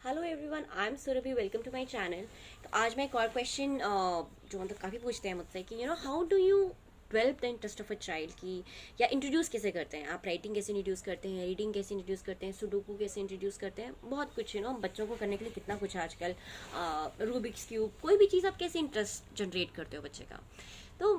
Hello everyone, I am Surabhi, welcome to my channel. तो आज मैं एक और क्वेश्चन जो मतलब काफ़ी पूछते हैं मुझसे कि how do you develop the interest of a child की, या इंट्रोड्यूस कैसे करते हैं आप, राइटिंग कैसे इंट्रोड्यूस करते हैं, रीडिंग कैसे इंट्रोड्यूस करते हैं, सुडोकू कैसे इंट्रोड्यूस करते हैं, बहुत कुछ बच्चों को करने के लिए कितना कुछ आजकल, रूबिक्स क्यूब, कोई भी चीज़ आप कैसे इंटरेस्ट जनरेट करते हो बच्चे का। तो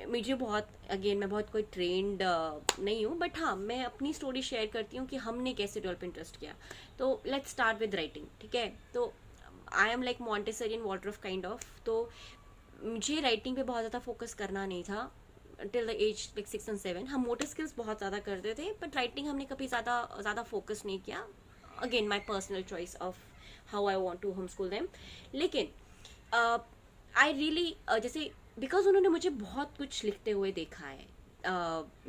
मुझे बहुत, अगेन मैं बहुत कोई ट्रेंड नहीं हूँ, बट हाँ मैं अपनी स्टोरी शेयर करती हूँ कि हमने कैसे डेवलप इंटरेस्ट किया। तो लेट्स स्टार्ट विद राइटिंग, ठीक है। तो I am like Montessori and water of kind of, तो मुझे राइटिंग पे बहुत ज़्यादा फोकस करना नहीं था till the age like 6 and 7। हम मोटर स्किल्स बहुत ज़्यादा करते थे, बट राइटिंग हमने कभी ज़्यादा फोकस नहीं किया। Again my personal choice of how I want to home school them. लेकिन आई रियली जैसे बिकॉज उन्होंने मुझे बहुत कुछ लिखते हुए देखा है।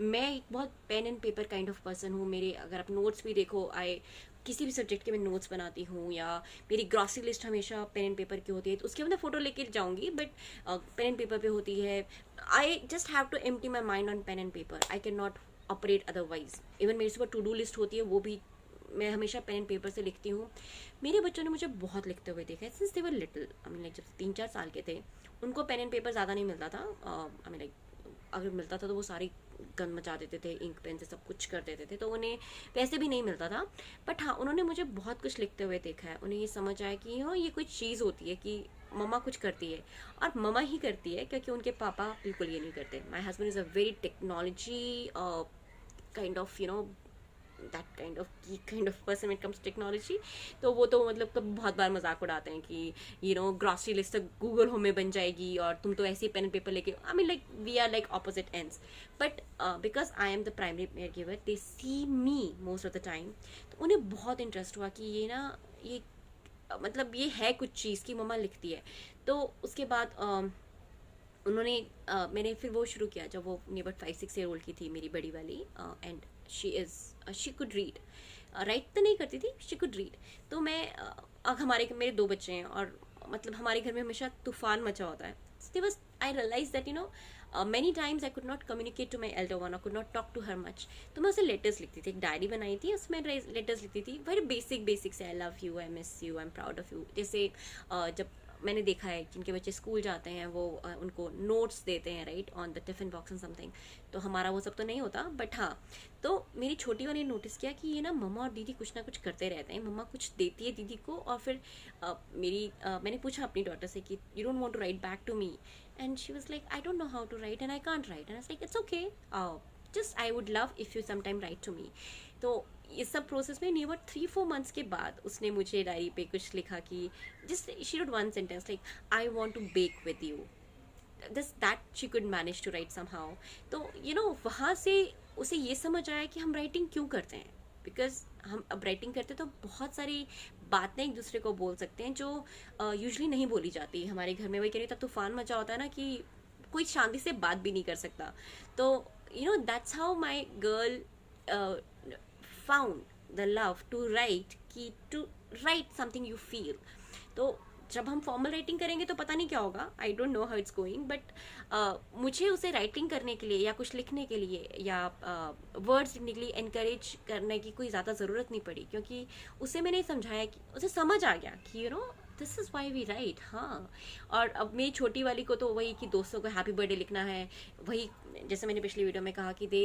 मैं एक बहुत pen and paper kind of person हूँ। मेरे अगर आप नोट्स भी देखो, आई किसी भी सब्जेक्ट के मैं नोट्स बनाती हूँ, या मेरी ग्रॉसरी लिस्ट हमेशा पेन एंड पेपर की होती है, तो उसके बाद मैं फ़ोटो लेके जाऊँगी, बट पेन एंड पेपर पे होती है। I just have to empty my mind on pen and paper, I can not operate otherwise. Even मेरे से टू डू लिस्ट होती है, वो भी मैं हमेशा पेन एंड पेपर से लिखती हूँ। मेरे बच्चों ने मुझे बहुत लिखते हुए देखा है since they were little. I mean like जब 3-4 साल के थे, उनको पेन एंड पेपर ज़्यादा नहीं मिलता था। आई मीन लाइक अगर मिलता था तो वो सारी गन मचा देते थे, इंक पेन से सब कुछ कर देते थे, तो उन्हें वैसे भी नहीं मिलता था। बट हाँ, उन्होंने मुझे बहुत कुछ लिखते हुए देखा है। उन्हें ये समझ आया कि ये कोई चीज़ होती है कि मम्मा कुछ करती है, और मम्मा ही करती है, क्योंकि उनके पापा बिल्कुल ये नहीं करते। My husband is a very technology kind of that kind of की kind of person when it comes technology. तो वो तो मतलब कब बहुत बार मजाक उड़ाते हैं कि ग्रॉसरी लिस्ट तक गूगल होम में बन जाएगी, और तुम तो ऐसे ही पेन एंड पेपर लेके, I mean like we are like opposite ends. But because I am the primary caregiver, they see me most of the time. तो उन्हें बहुत इंटरेस्ट हुआ कि ये मतलब ये है कुछ चीज़ की मम्मा लिखती है। तो उसके बाद उन्होंने मैंने फिर वो शुरू किया जब वो नियर 5-6 ईयर ओल्ड की थी, मेरी बड़ी वाली। And she could read, right तो नहीं करती थी, शी कुड रीड। तो मैं मेरे 2 बच्चे हैं, और मतलब हमारे घर में हमेशा तूफान मचा होता है। I realise that many times I could not communicate to my elder one, or could not talk to her much. तो मैं उसे लेटर्स लिखती थी, एक डायरी बनाई थी, उसमें लेटर्स लिखती थी, वेरी बेसिक से, I love you, I miss you, I am proud of you. जैसे जब मैंने देखा है जिनके बच्चे स्कूल जाते हैं, वो उनको नोट्स देते हैं, right, on the tiffin box and something. तो हमारा वो सब तो नहीं होता, बट हाँ। तो मेरी छोटी वाली ने नोटिस किया कि मम्मा और दीदी कुछ ना कुछ करते रहते हैं। मम्मा कुछ देती है दीदी को, और फिर मैंने पूछा अपनी डॉटर से कि you don't want to write back to me, and she was like, I don't know how to write and I can't write, and I was like, it's okay, just I would love if you sometime write to me. तो इस सब process में near 3-4 months के बाद उसने मुझे diary पे कुछ लिखा कि just she wrote one sentence like, I want to bake with you. That she could manage to write somehow. तो वहाँ से उसे ये समझ आया कि हम राइटिंग क्यों करते हैं, बिकॉज हम अब राइटिंग करते तो बहुत सारी बातें एक दूसरे को बोल सकते हैं जो यूजुअली नहीं बोली जाती हमारे घर में। वही कह रही, तब तूफान मचा होता है ना कि कोई शांति से बात भी नहीं कर सकता। तो that's how my girl found the love to write, कि to write something you feel. तो जब हम फॉर्मल राइटिंग करेंगे तो पता नहीं क्या होगा, I don't know how it's going, but मुझे उसे राइटिंग करने के लिए, या कुछ लिखने के लिए, या वर्ड्स लिखने के लिए एनकरेज करने की कोई ज़्यादा ज़रूरत नहीं पड़ी, क्योंकि उसे मैंने समझाया कि उसे समझ आ गया कि this is why we write. हाँ, और अब मेरी छोटी वाली को तो वही कि दोस्तों को हैप्पी बर्थडे लिखना है, वही जैसे मैंने पिछली वीडियो में कहा कि they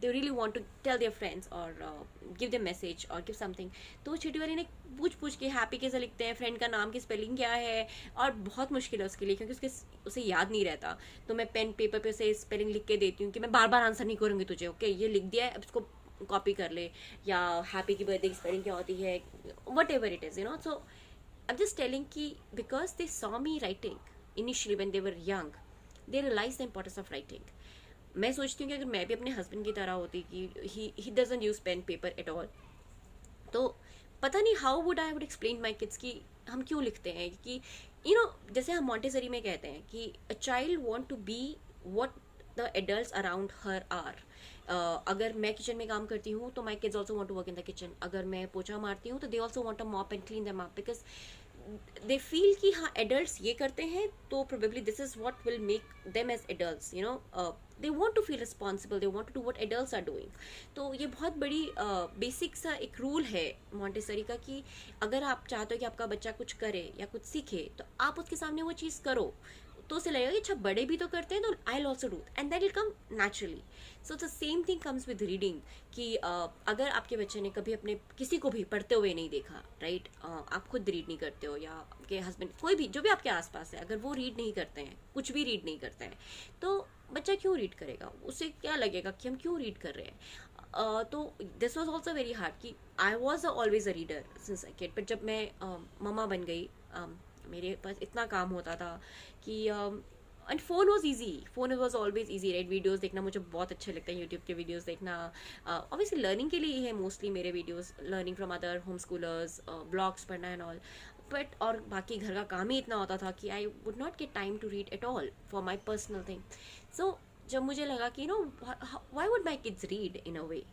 really want to tell their friends और गिव देम मैसेज और गिव समथिंग। तो छोटी वाली ने पूछ के हैप्पी कैसे लिखते हैं, फ्रेंड का नाम की स्पेलिंग क्या है, और बहुत मुश्किल है उसके लिए, क्योंकि उसे याद नहीं रहता। तो मैं पेन पेपर पे उसे स्पेलिंग लिख के देती हूँ कि मैं बार बार आंसर नहीं करूँगी तुझे, ओके ये लिख दिया है, अब इसको कॉपी कर ले, या हैप्पी की बर्थडे की स्पेलिंग क्या होती है, what ever it is. So I'm just telling कि because they saw me writing initially when they were young, they realized the importance of writing. मैं सोचती हूँ कि अगर मैं भी अपने हस्बैंड की तरह होती कि he doesn't use pen paper at all, तो पता नहीं how would I explain my kids कि हम क्यों लिखते हैं। कि जैसे हम मॉन्टेसरी में कहते हैं कि a child want to be what the adults around her are. अगर मैं किचन में काम करती हूँ तो my kids also want to work in the kitchen. अगर मैं पोछा मारती हूँ तो they also want a mop and clean them up, because they feel कि हाँ एडल्ट्स ये करते हैं, तो probably this is what will make them as adults. They want to feel responsible, they want to do what adults are doing. तो ये बहुत बड़ी बेसिक सा एक रूल है मॉन्टेसरी का कि अगर आप चाहते हो कि आपका बच्चा कुछ करे या कुछ सीखे तो आप उसके सामने वो चीज़ करो, तो उसे लगेगा कि अच्छा बड़े भी तो करते हैं तो I will also do, and that will come naturally. So the same thing comes with reading कि अगर आपके बच्चे ने कभी अपने किसी को भी पढ़ते हुए नहीं देखा, राइट, आप खुद रीड नहीं करते हो या आपके हस्बैंड, कोई भी जो भी आपके आसपास है, अगर वो रीड नहीं करते हैं, कुछ भी रीड नहीं करते हैं, तो बच्चा क्यों रीड करेगा? उसे क्या लगेगा कि हम क्यों रीड कर रहे हैं? तो this was also very hard कि I was always a reader since a kid, but जब मैं ममा बन गई, मेरे पास इतना काम होता था कि and phone was easy, phone was always easy, right. Videos देखना मुझे बहुत अच्छे लगते हैं, यूट्यूब के वीडियोज़ देखना ऑब्वियसली लर्निंग के लिए ही है मोस्टली मेरे videos, learning from other home schoolers, blogs पढ़ना एंड ऑल. बट और बाकी घर का काम ही इतना होता था कि I would not get time to read at all for my personal thing. So जब मुझे लगा कि why would my kids read in a way,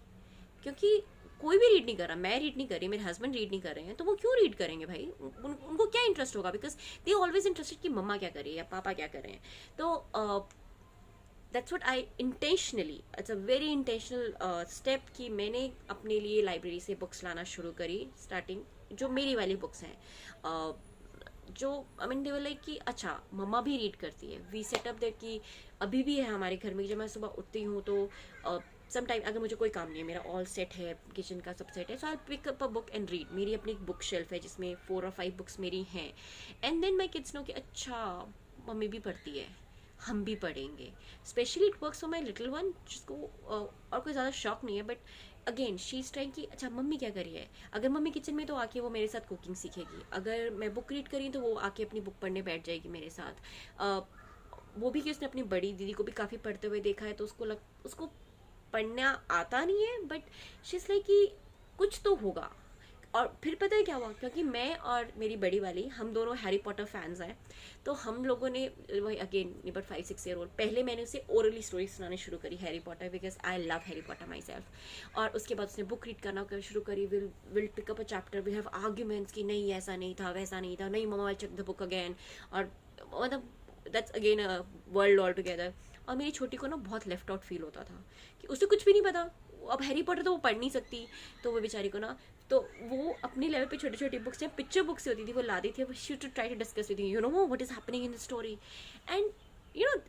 क्योंकि कोई भी रीड नहीं कर रहा, मैं रीड नहीं कर रही, मेरे हस्बैंड रीड नहीं कर रहे हैं, तो वो क्यों रीड करेंगे भाई? उनको क्या इंटरेस्ट होगा? बिकॉज दे ऑलवेज इंटरेस्टेड कि मम्मा क्या कर रही है या पापा क्या कर रहे हैं. तो that's what I intentionally, it's a very intentional step कि मैंने अपने लिए लाइब्रेरी से बुक्स लाना शुरू करी स्टार्टिंग, जो मेरी वाली बुक्स हैं, जो I mean they were like कि अच्छा मम्मा भी रीड करती है. वी सेटअप दैट कि अभी भी है हमारे घर में, जब मैं सुबह उठती हूँ तो सम टाइम अगर मुझे कोई काम नहीं है, मेरा ऑल सेट है, किचन का सब सेट है, so I pick up a book and read. मेरी अपनी एक बुक शेल्फ है जिसमें 4 और 5 बुक्स मेरी हैं, and then my kids know कि अच्छा मम्मी भी पढ़ती है, हम भी पढ़ेंगे. Specially it works for my little one, जिसको और कोई ज़्यादा शौक नहीं है, but again she is trying कि अच्छा मम्मी क्या करी है. अगर मम्मी किचन में तो आके वो मेरे साथ कुकिंग सीखेगी, अगर मैं बुक रीड करी तो वो आके अपनी बुक पढ़ने बैठ जाएगी मेरे साथ. वो भी कि उसने अपनी बड़ी दीदी को भी काफ़ी पढ़ते हुए देखा है, तो उसको पढ़ना आता नहीं है, बट शी इज़ लाइक कि कुछ तो होगा. और फिर पता है क्या हुआ, क्योंकि मैं और मेरी बड़ी वाली हम दोनों हैरी पॉटर फैंस हैं, तो हम लोगों ने वही अगेन अबाउट 5-6 ईयर ओल्ड, पहले मैंने उसे ओरली स्टोरी सुनाने शुरू करी Harry Potter, because I love Harry Potter myself. और उसके बाद उसने बुक रीड करना शुरू करी. Will pick up a chapter, will have arguments कि नहीं ऐसा नहीं था, वैसा नहीं था, नहीं mama will check the book again, और मतलब that's again a world all together. और मेरी छोटी को ना बहुत लेफ्ट आउट फील होता था कि उसे कुछ भी नहीं पता. अब हैरी पॉटर तो वो पढ़ नहीं सकती, तो वो बेचारी को ना, तो वो अपने लेवल पे छोटी छोटी बुक्स या पिक्चर बुक्स होती थी वो लाती थी, she too try to discuss with you know what is happening in the story. And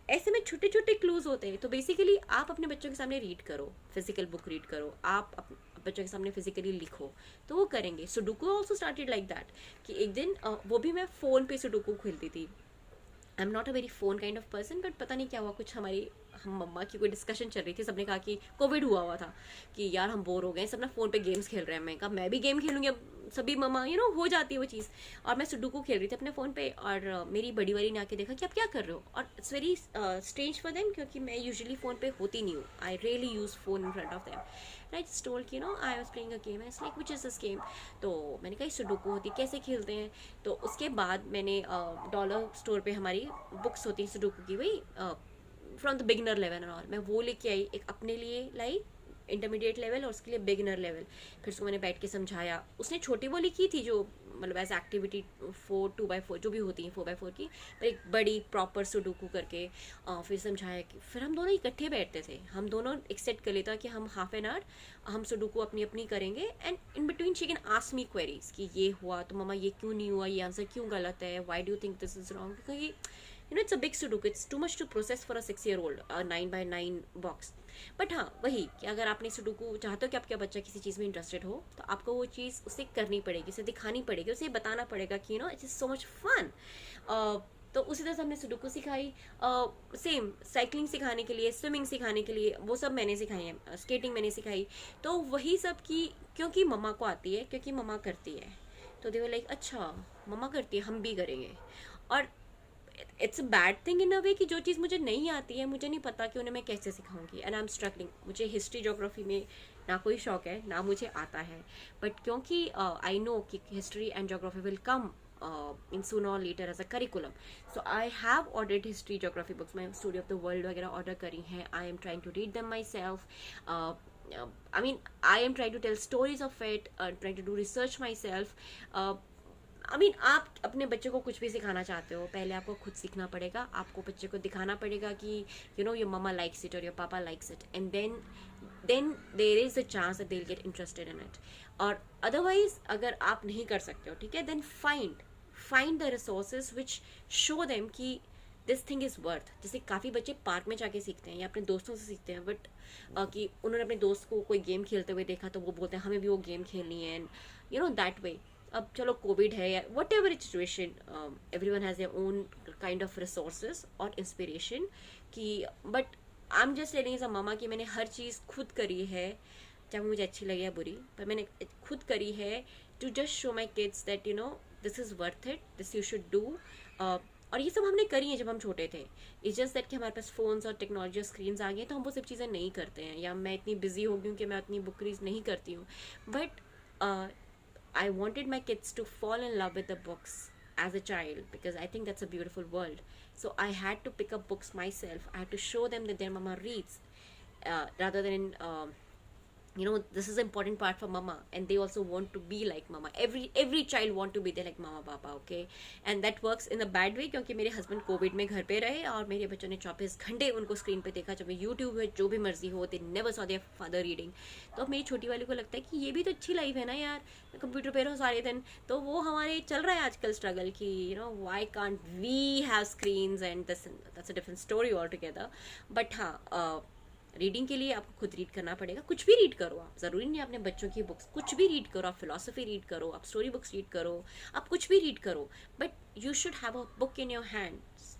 ऐसे में छोटे छोटे क्लूज होते हैं. तो बेसिकली आप अपने बच्चों के सामने रीड करो, फिजिकल बुक रीड करो, आप बच्चों के सामने फिजिकली लिखो, तो वो करेंगे. Sudoku also started like that कि एक दिन वो भी मैं फ़ोन पे सुडोकू खेलती थी. I am not a very phone kind of person, but पता नहीं क्या हुआ, कुछ हम मम्मा की कोई डिस्कशन चल रही थी, सबने कहा कि कोविड हुआ था कि यार हम बोर हो गए, सब ना फ़ोन पे गेम्स खेल रहे हैं. मैं कहा मैं भी गेम खेलूंगी. अब सभी मम्मा हो जाती है वो चीज़. और मैं सुडोकू खेल रही थी अपने फ़ोन पे, और मेरी बड़ी वाली ने आके देखा कि आप क्या कर रहे हो. और it's very strange for them, क्योंकि मैं यूजुअली फ़ोन पे होती नहीं हूँ, I really use phone in front of them. Right, told कि I was playing a game, it's like which is this game. तो मैंने कहा सुडोकू होती कैसे खेलते हैं. तो उसके बाद मैंने डॉलर स्टोर पे हमारी बुक्स होती हैं सुडोकू की, वही from the beginner level and all, मैं वो लेके आई, एक अपने लिए लाई इंटरमीडिएट लेवल और उसके लिए बिगिनर लेवल. फिर उसको मैंने बैठ के समझाया. उसने छोटी वो लिखी थी जो मतलब एज एक्टिविटी 2x4 जो भी होती हैं 4x4 की, पर एक बड़ी प्रॉपर सुडोकू करके फिर समझाया कि फिर हम दोनों इकट्ठे बैठते थे, हम दोनों एक्सेप्ट कर लेता कि हम हाफ एन आवर हम सुडोकू अपनी अपनी करेंगे, and in between she can ask me queries कि ये हुआ तो मम्मा ये क्यों नहीं हुआ, ये आंसर क्यों गलत है, why do you think this is wrong, क्योंकि it's a big sudoku, it's too much to process for a 6-year-old, a 9x9 box. But हाँ वही कि अगर आपने सुडोकू चाहते हो कि आपका बच्चा किसी चीज़ में इंटरेस्टेड हो, तो आपको वो चीज़ उसे करनी पड़ेगी, उसे दिखानी पड़ेगी, उसे बताना पड़ेगा कि it is so much fun. तो उसी तरह से हमने सुडोकू सिखाई. सेम साइकिलिंग सिखाने के लिए, स्विमिंग सिखाने के लिए, वो सब मैंने सिखाई है, स्केटिंग मैंने सिखाई. तो वही सब की क्योंकि मम्मा को आती है, क्योंकि मम्मा करती है, तो दे वर लाइक अच्छा मम्मा करती है हम भी करेंगे. और it's a bad thing in a way कि जो चीज़ मुझे नहीं आती है, मुझे नहीं पता कि उन्हें मैं कैसे सिखाऊंगी, एंड आई एम स्ट्रगलिंग. मुझे हिस्ट्री जोग्राफी में ना कोई शौक है ना मुझे आता है, बट क्योंकि आई नो कि history and geography will come in sooner or later as a curriculum, so I have ordered history geography books. मैं story of the world वगैरह ऑर्डर करी हैं. I am trying to read them myself. I mean I am trying to tell stories of it, trying to do research myself. I mean आप अपने बच्चे को कुछ भी सिखाना चाहते हो, पहले आपको खुद सीखना पड़ेगा, आपको बच्चे को दिखाना पड़ेगा कि you know your mama likes it और your papa likes it, and then there is a chance that they will get interested in it. और अदरवाइज अगर आप नहीं कर सकते हो, ठीक है, then find the resources which show them कि दिस थिंग इज़ वर्थ. जैसे काफ़ी बच्चे पार्क में जाके सीखते हैं या अपने दोस्तों से सीखते हैं, बट कि उन्होंने अपने दोस्त को कोई गेम खेलते हुए देखा तो वो बोलते हैं हमें भी वो गेम खेलनी है, and you know that way. अब चलो कोविड है या whatever it situation, everyone has their own kind of resources और इंस्पिरेशन कि, but I am just telling as a mama कि मैंने हर चीज़ खुद करी है, चाहे मुझे अच्छी लगे या बुरी, पर मैंने खुद करी है to just show my kids that you know this is worth it, this you should do. और ये सब हमने करी है जब हम छोटे थे. इट्स जस्ट दैट कि हमारे पास फ़ोन्स और टेक्नोलॉजी और स्क्रीन्स आ गए तो हम वो सब चीज़ें नहीं करते हैं, या मैं इतनी बिजी हो गई हूँ कि मैं उतनी बुक रीड नहीं करती हूँ. But I wanted my kids to fall in love with the books as a child because I think that's a beautiful world. So I had to pick up books myself. I had to show them that their mama reads, rather than you know, this is an important part for mama, and they also want to be like mama. Every child want to be there like mama papa, okay? And that works in a bad way क्योंकि मेरे husband Covid में घर पे रहे और मेरे बच्चों ने 24 घंटे उनको स्क्रीन पे देखा, जब यूट्यूब है जो भी मर्जी हो, they never saw their father reading. तो अब मेरी छोटी वाली को लगता है कि ये भी तो अच्छी लाइफ है ना यार, कंप्यूटर पे रहो सारे दिन. तो वो हमारे चल रहा है आजकल स्ट्रगल कि you know why can't we have screens, and that's a different story altogether. But हाँ, रीडिंग के लिए आपको खुद रीड करना पड़ेगा. कुछ भी रीड करो आप, ज़रूरी नहीं अपने बच्चों की बुक्स, कुछ भी रीड करो. आप फिलोसफी रीड करो, आप स्टोरी बुक्स रीड करो, आप कुछ भी रीड करो, but you should have a book in your hand.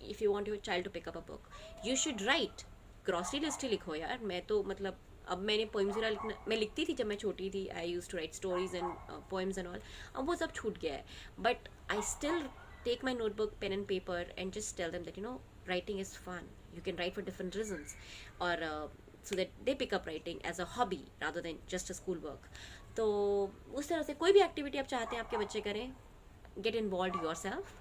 If you want your child to pick up a book, you should write. Grocery list ही लिखो यार. मैं तो मतलब अब मैंने पोइम्स लिखना मैं लिखती थी जब मैं छोटी थी. I use to write stories and poems and all. अब वो सब छूट गया है, but I still take my notebook, pen and paper, and just tell them that you know writing is fun. You can write for different reasons, or so that they pick up writing as a hobby rather than just a school work. तो उस तरह से कोई भी activity आप चाहते हैं आपके बच्चे करें, get involved yourself,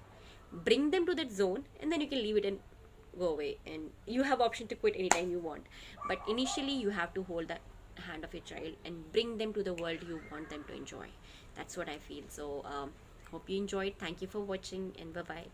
bring them to that zone, and then you can leave it and go away, and you have option to quit anytime you want. But initially you have to hold that hand of your child and bring them to the world you want them to enjoy. That's what I feel. So hope you enjoyed. Thank you for watching, and bye bye.